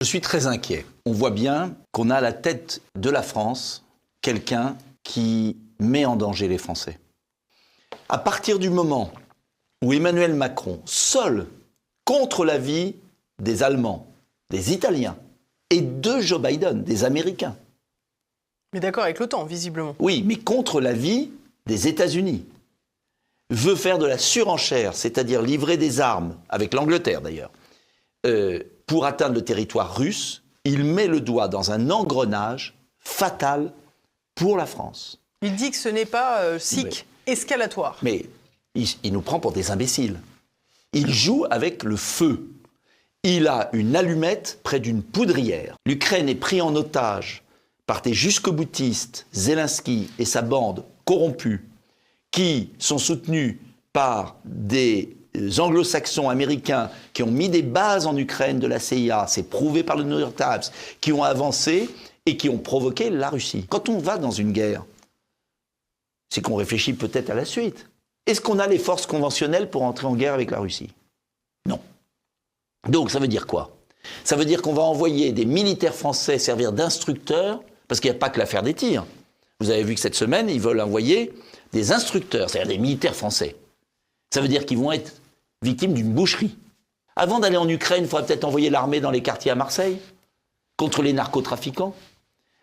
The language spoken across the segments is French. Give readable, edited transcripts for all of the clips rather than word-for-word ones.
Je suis très inquiet. On voit bien qu'on a à la tête de la France quelqu'un qui met en danger les Français. À partir du moment où Emmanuel Macron, seul, contre l'avis des Allemands, des Italiens et de Joe Biden, des Américains. Mais d'accord avec l'OTAN, visiblement. Oui, mais contre l'avis des États-Unis, veut faire de la surenchère, c'est-à-dire livrer des armes, avec l'Angleterre d'ailleurs, pour atteindre le territoire russe, il met le doigt dans un engrenage fatal pour la France. Il dit que ce n'est pas sic escalatoire. Mais il nous prend pour des imbéciles. Il joue avec le feu. Il a une allumette près d'une poudrière. L'Ukraine est prise en otage par des jusqu'au-boutistes, Zelensky et sa bande corrompue, qui sont soutenus par des anglo-saxons américains qui ont mis des bases en Ukraine de la CIA, c'est prouvé par le New York Times, qui ont avancé et qui ont provoqué la Russie. Quand on va dans une guerre, c'est qu'on réfléchit peut-être à la suite. Est-ce qu'on a les forces conventionnelles pour entrer en guerre avec la Russie? Non. Donc ça veut dire quoi? Ça veut dire qu'on va envoyer des militaires français servir d'instructeurs, parce qu'il n'y a pas que l'affaire des tirs. Vous avez vu que cette semaine, ils veulent envoyer des instructeurs, c'est-à-dire des militaires français. Ça veut dire qu'ils vont être victimes d'une boucherie. Avant d'aller en Ukraine, il faudrait peut-être envoyer l'armée dans les quartiers à Marseille, contre les narcotrafiquants.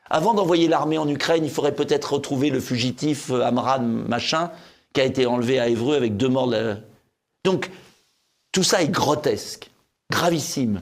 Avant d'envoyer l'armée en Ukraine, il faudrait peut-être retrouver le fugitif Amran machin, qui a été enlevé à Évreux avec 2 morts. Donc, tout ça est grotesque, gravissime.